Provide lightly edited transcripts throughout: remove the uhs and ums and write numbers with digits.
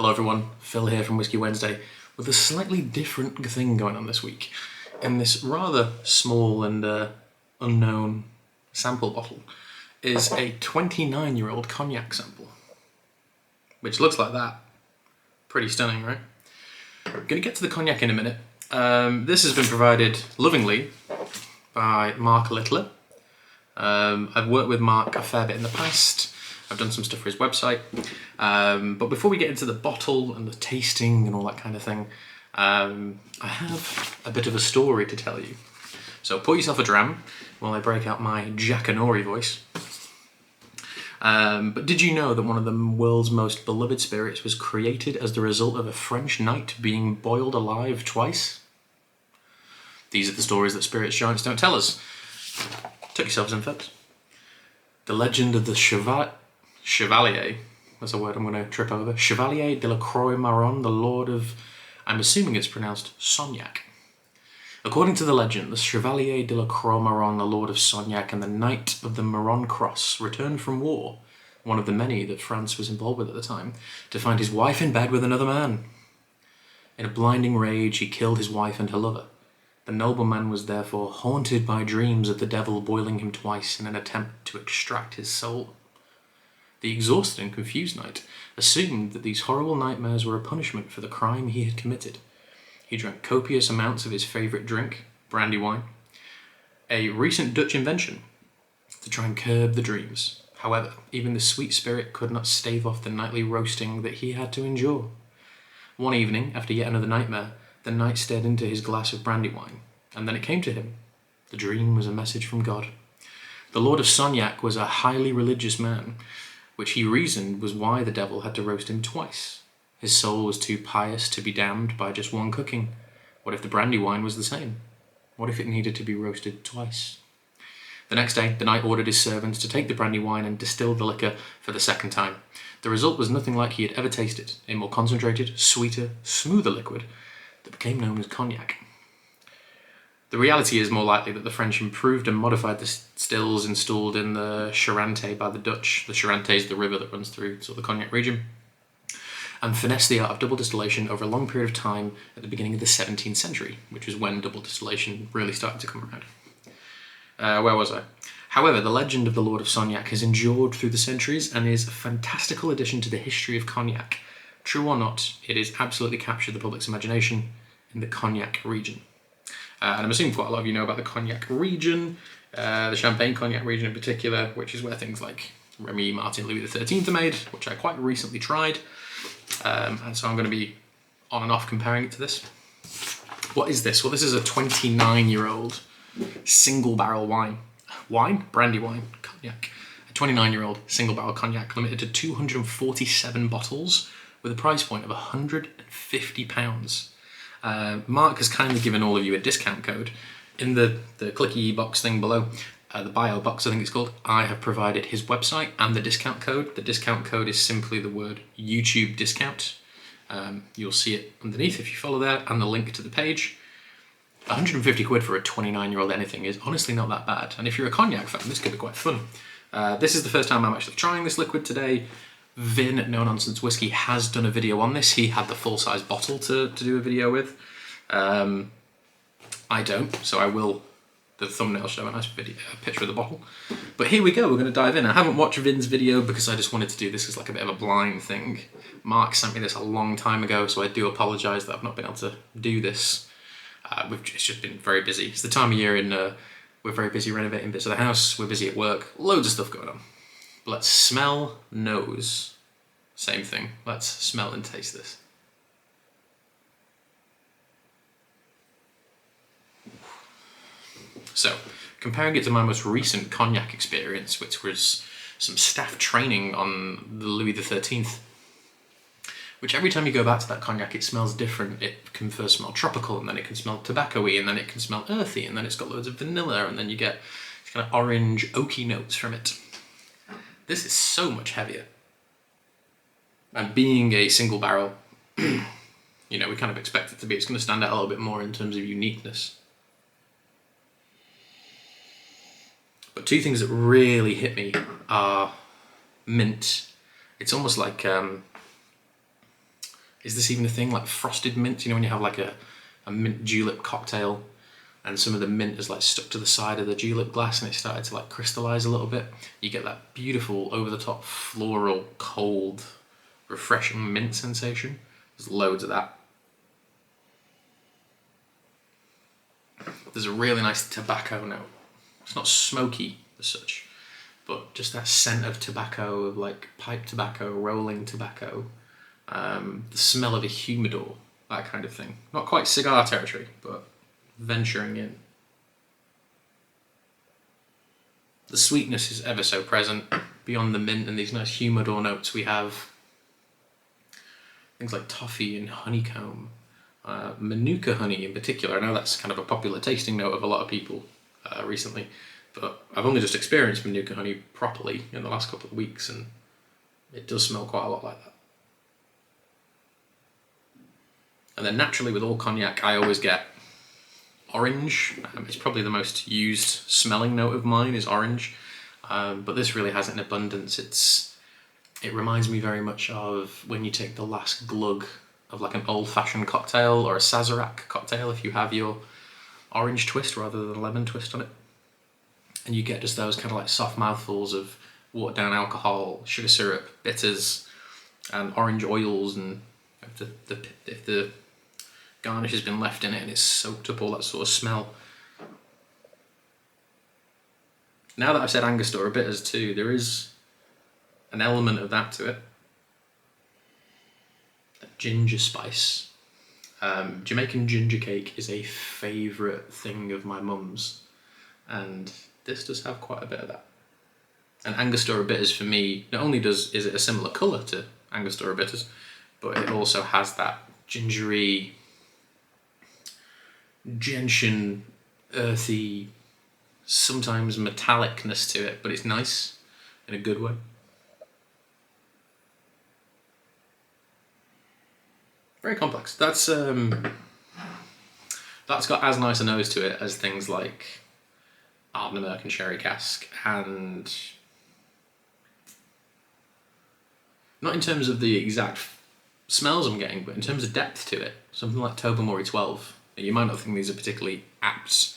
Hello everyone, Phil here from Whisky Wednesday with a slightly different thing going on this week. In this rather small and unknown sample bottle is a 29-year-old cognac sample, which looks like that. Pretty stunning, right? We're going to get to the cognac in a minute. This has been provided lovingly by Mark Littler. I've worked with Mark a fair bit in the past. I've done some stuff for his website. But before we get into the bottle and the tasting and all that kind of thing, I have a bit of a story to tell you. So pour yourself a dram while I break out my Jackanory voice. But did you know that one of the world's most beloved spirits was created as the result of a French knight being boiled alive twice? These are the stories that spirits giants don't tell us. Took yourselves in folks. The legend of the Chevalier, that's a word I'm going to trip over, Chevalier de la Croix Marron, the lord of, I'm assuming it's pronounced Cognac. According to the legend, the Chevalier de la Croix Marron, the lord of Cognac and the knight of the Marron Cross, returned from war, one of the many that France was involved with at the time, to find his wife in bed with another man. In a blinding rage, he killed his wife and her lover. The nobleman was therefore haunted by dreams of the devil boiling him twice in an attempt to extract his soul. The exhausted and confused knight assumed that these horrible nightmares were a punishment for the crime he had committed. He drank copious amounts of his favourite drink, brandy wine, a recent Dutch invention, to try and curb the dreams. However, even the sweet spirit could not stave off the nightly roasting that he had to endure. One evening, after yet another nightmare, the knight stared into his glass of brandy wine, and then it came to him. The dream was a message from God. The Lord of Cognac was a highly religious man, which he reasoned was why the devil had to roast him twice. His soul was too pious to be damned by just one cooking. What if the brandy wine was the same? What if it needed to be roasted twice? The next day, the knight ordered his servants to take the brandy wine and distill the liquor for the second time. The result was nothing like he had ever tasted, a more concentrated, sweeter, smoother liquid that became known as cognac. The reality is more likely that the French improved and modified the stills installed in the Charente by the Dutch. The Charente is the river that runs through the Cognac region, and finessed the art of double distillation over a long period of time at the beginning of the 17th century, which was when double distillation really started to come around. Where was I? However, the legend of the Lord of Cognac has endured through the centuries and is a fantastical addition to the history of cognac. True or not, it has absolutely captured the public's imagination in the Cognac region. And I'm assuming quite a lot of you know about the Cognac region, the Champagne Cognac region in particular, which is where things like Remy, Martin, Louis XIII are made, which I quite recently tried. And so I'm going to be on and off comparing it to this. What is this? Well, this is a 29-year-old single barrel wine. Brandy wine, cognac. A 29-year-old single barrel cognac limited to 247 bottles with a price point of £150. Mark has kindly given all of you a discount code. In the clicky box thing below, the bio box I think it's called, I have provided his website and the discount code. The discount code is simply the word YouTube discount. You'll see it underneath if you follow there, and the link to the page. 150 quid for a 29-year-old anything is honestly not that bad. And if you're a cognac fan, this could be quite fun. This is the first time I'm actually trying this liquid today. Vin at No Nonsense Whisky has done a video on this. He had the full-size bottle to do a video with. I don't, so I will. The thumbnail show a nice picture of the bottle. But here we go, we're going to dive in. I haven't watched Vin's video because I just wanted to do this as like a bit of a blind thing. Mark sent me this a long time ago, so I do apologise that I've not been able to do this. It's just been very busy. It's the time of year we're very busy renovating bits of the house, we're busy at work, loads of stuff going on. But let's smell, nose, same thing. Let's smell and taste this. So, comparing it to my most recent cognac experience, which was some staff training on the Louis XIII, which every time you go back to that cognac, it smells different. It can first smell tropical, and then it can smell tobacco-y, and then it can smell earthy, and then it's got loads of vanilla, and then you get kind of orange, oaky notes from it. This is so much heavier. And being a single barrel, we kind of expect it to be. It's going to stand out a little bit more in terms of uniqueness. But two things that really hit me are mint. It's almost like is this even a thing? Like frosted mint, you know, when you have like a mint julep cocktail and some of the mint is like stuck to the side of the julep glass and it started to like crystallize a little bit. You get that beautiful over the top floral, cold, refreshing mint sensation. There's loads of that. There's a really nice tobacco note. It's not smoky as such, but just that scent of tobacco, of like pipe tobacco, rolling tobacco, the smell of a humidor, that kind of thing. Not quite cigar territory, but venturing in. The sweetness is ever so present. Beyond the mint and these nice humidor notes, we have things like toffee and honeycomb. Manuka honey in particular. I know that's kind of a popular tasting note of a lot of people recently, but I've only just experienced Manuka honey properly in the last couple of weeks, and it does smell quite a lot like that. And then naturally with all cognac, I always get orange. It's probably the most used smelling note of mine is orange, but this really has it in abundance. It reminds me very much of when you take the last glug of like an old-fashioned cocktail or a Sazerac cocktail, if you have your orange twist rather than a lemon twist on it. And you get just those kind of like soft mouthfuls of watered down alcohol, sugar syrup, bitters, and orange oils, and if the garnish has been left in it and it's soaked up all that sort of smell. Now that I've said Angostura bitters too, there is an element of that to it. Ginger spice. Jamaican ginger cake is a favourite thing of my mum's, and this does have quite a bit of that. And Angostura bitters for me, not only is it a similar colour to Angostura bitters, but it also has that gingery, gentian, earthy, sometimes metallicness to it, but it's nice in a good way. Very complex. That's got as nice a nose to it as things like Armagnac and Sherry Cask, and not in terms of the exact smells I'm getting, but in terms of depth to it. Something like Tobermory 12. You might not think these are particularly apt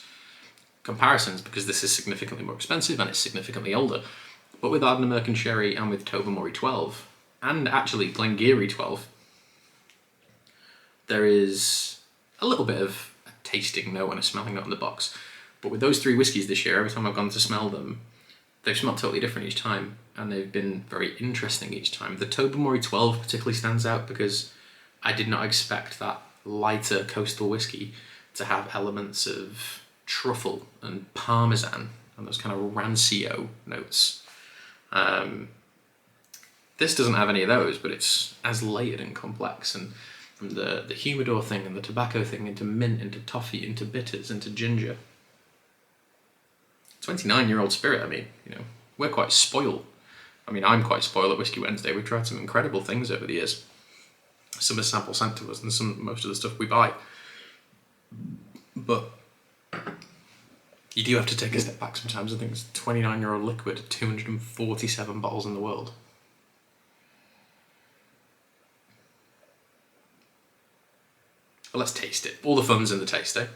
comparisons because this is significantly more expensive and it's significantly older, but with Armagnac and Sherry and with Tobermory 12, and actually Glengarry 12, there is a little bit of a tasting note and a smelling note in the box. But with those three whiskies this year, every time I've gone to smell them, they've smelled totally different each time, and they've been very interesting each time. The Tobermory 12 particularly stands out because I did not expect that lighter coastal whiskey to have elements of truffle and parmesan and those kind of rancio notes. This doesn't have any of those, but it's as layered and complex, and from the humidor thing and the tobacco thing into mint, into toffee, into bitters, into ginger. 29-year-old spirit, I mean, you know, we're quite spoiled. I mean, I'm quite spoiled at Whisky Wednesday. We've tried some incredible things over the years. Some is sample sent to us, and most of the stuff we buy. But you do have to take a step back sometimes. I think it's 29-year-old liquid, 247 bottles in the world. But let's taste it. All the fun's in the taste, eh?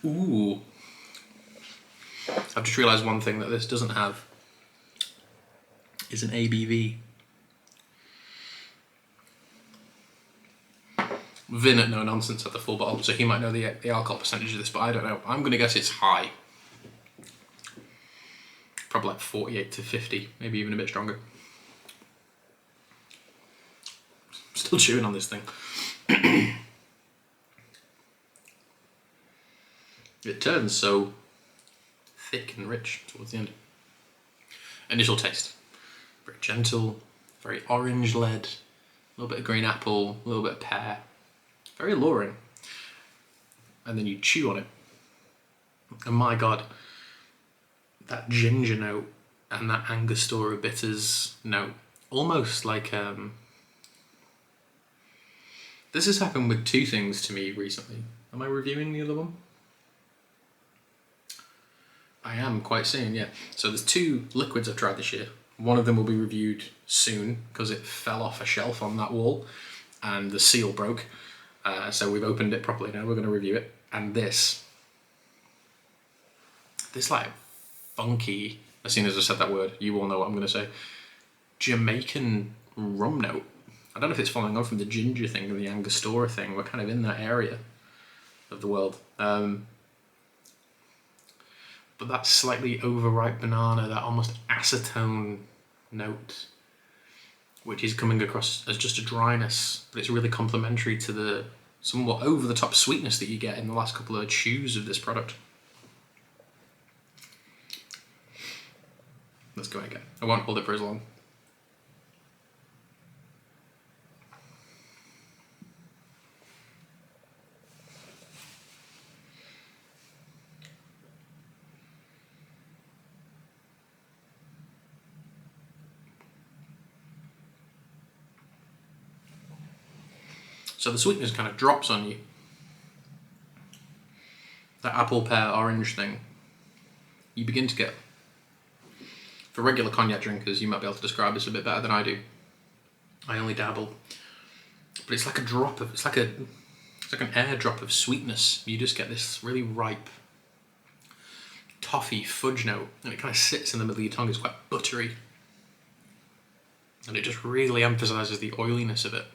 Ooh. I've just realised one thing that this doesn't have is an ABV. Vin at No Nonsense at the full bottle, so he might know the alcohol percentage of this, but I don't know. I'm going to guess it's high. Probably like 48 to 50, maybe even a bit stronger. Still chewing on this thing. It turns so thick and rich towards the end. Initial taste. Very gentle, very orange-led, little bit of green apple, a little bit of pear. Very alluring. And then you chew on it. And my God, that ginger note and that Angostura bitters note, almost like this has happened with two things to me recently. Am I reviewing the other one? I am quite soon, yeah. So there's two liquids I've tried this year. One of them will be reviewed soon because it fell off a shelf on that wall and the seal broke. So we've opened it properly now, we're going to review it. And this like funky, as soon as I said that word, you all know what I'm going to say, Jamaican rum note. I don't know if it's following on from the ginger thing and the Angostura thing. We're kind of in that area of the world. But that slightly overripe banana, that almost acetone note, which is coming across as just a dryness, but it's really complementary to the somewhat over-the-top sweetness that you get in the last couple of chews of this product. Let's go again. I won't hold it for as long. So the sweetness kind of drops on you. That apple, pear, orange thing, you begin to get, for regular cognac drinkers, you might be able to describe this a bit better than I do. I only dabble. But it's like a drop of, it's like an airdrop of sweetness. You just get this really ripe toffee fudge note, and it kind of sits in the middle of your tongue. It's quite buttery. And it just really emphasises the oiliness of it.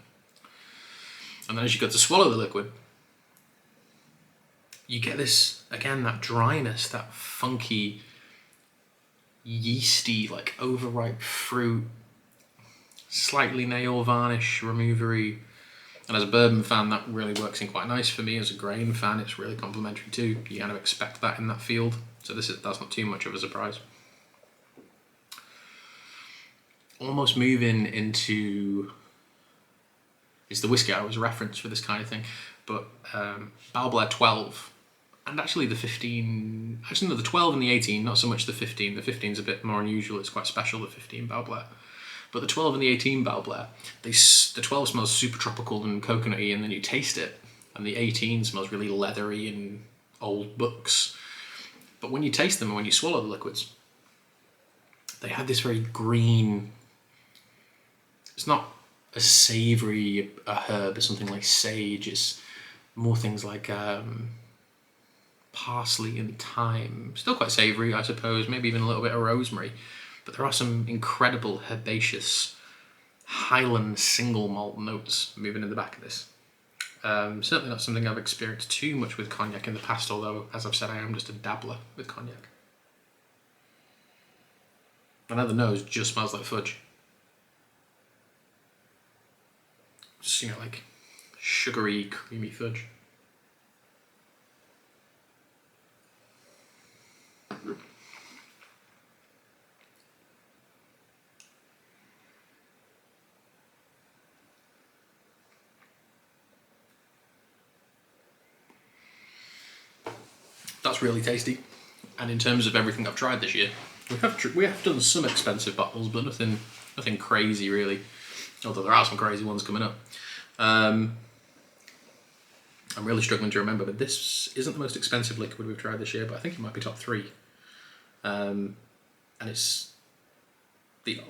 And then as you go to swallow the liquid, you get this, again, that dryness, that funky, yeasty, like overripe fruit, slightly nail varnish, removery. And as a bourbon fan, that really works in quite nice for me. As a grain fan, it's really complementary too. You kind of expect that in that field. So that's not too much of a surprise. Almost moving into, it's the whiskey I always reference for this kind of thing, but Balblair 12, and actually the 15, actually no, the 12 and the 18, not so much the 15. The 15's a bit more unusual, it's quite special, the 15 Balblair. But the 12 and the 18 Balblair, the 12 smells super tropical and coconutty, and then you taste it, and the 18 smells really leathery and old books. But when you taste them and when you swallow the liquids, they have this very green, it's not as savoury a herb as something like sage. It's more things like parsley and thyme. Still quite savoury, I suppose, maybe even a little bit of rosemary. But there are some incredible herbaceous Highland single malt notes moving in the back of this. Certainly not something I've experienced too much with cognac in the past, although, as I've said, I am just a dabbler with cognac. I know the nose just smells like fudge. Just, like sugary, creamy fudge. That's really tasty. And in terms of everything I've tried this year, we have done some expensive bottles, but nothing crazy really. Although there are some crazy ones coming up. I'm really struggling to remember, but this isn't the most expensive liquid we've tried this year, but I think it might be top 3. And it's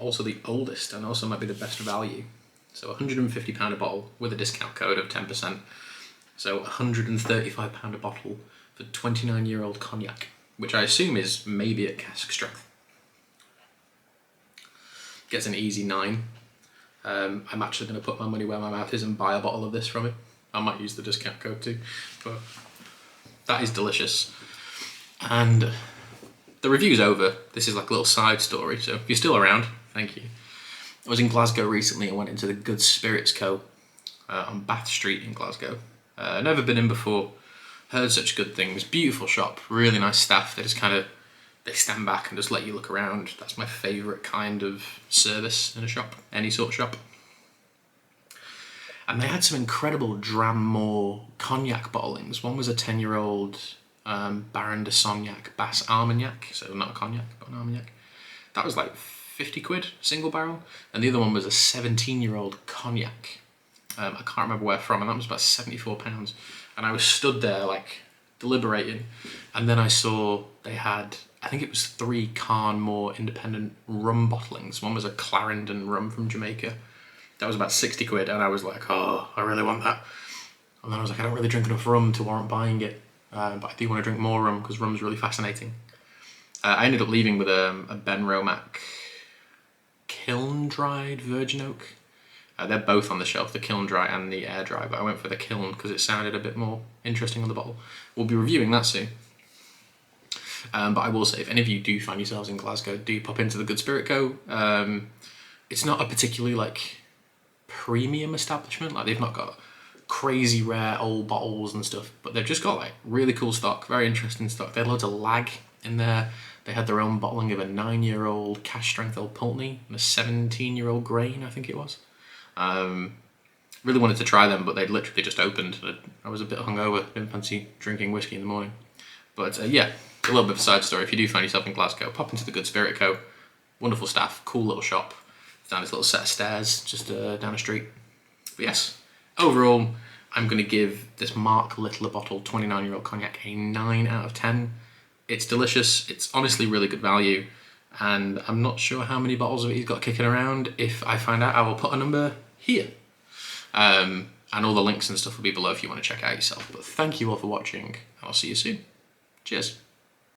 also the oldest, and also might be the best value. So £150 a bottle with a discount code of 10%. So £135 a bottle for 29-year-old cognac, which I assume is maybe at cask strength. Gets an easy 9. I'm actually going to put my money where my mouth is and buy a bottle of this from it. I might use the discount code too, but that is delicious. And the review's over. This is like a little side story, so if you're still around, thank you. I was in Glasgow recently and went into the Good Spirits Co. On Bath Street in Glasgow. Never been in before, heard such good things. Beautiful shop, really nice staff. They stand back and just let you look around. That's my favourite kind of service in a shop, any sort of shop. And they had some incredible Dramore cognac bottlings. One was a 10-year-old Baron de Sognac Bass Armagnac, so not a cognac, but an Armagnac. That was like 50 quid, single barrel. And the other one was a 17-year-old cognac. I can't remember where from, and that was about £74. And I was stood there, like, deliberating. And then I saw they had, I think it was 3 Carnmore independent rum bottlings. One was a Clarendon rum from Jamaica. That was about 60 quid, and I was like, oh, I really want that. And then I was like, I don't really drink enough rum to warrant buying it, but I do want to drink more rum because rum's really fascinating. I ended up leaving with a Ben Romack kiln-dried virgin oak. They're both on the shelf, the kiln dry and the air dry, but I went for the kiln because it sounded a bit more interesting on the bottle. We'll be reviewing that soon. But I will say, if any of you do find yourselves in Glasgow, do pop into the Good Spirit Co. It's not a particularly like premium establishment, like they've not got crazy rare old bottles and stuff, but they've just got like really cool stock, very interesting stock. They had loads of lag in there. They had their own bottling of a 9-year-old cash strength old Pulteney and a 17-year-old grain, I think it was. Really wanted to try them, but they'd literally just opened. I was a bit hungover, didn't fancy drinking whiskey in the morning. But yeah, a little bit of a side story. If you do find yourself in Glasgow, pop into the Good Spirit Co. Wonderful staff, cool little shop. It's down this little set of stairs, just down the street. But yes, overall, I'm going to give this Mark Littler bottle 29-year-old cognac a 9 out of 10. It's delicious. It's honestly really good value. And I'm not sure how many bottles of it he's got kicking around. If I find out, I will put a number here. And all the links and stuff will be below if you want to check it out yourself. But thank you all for watching, and I'll see you soon. Cheers.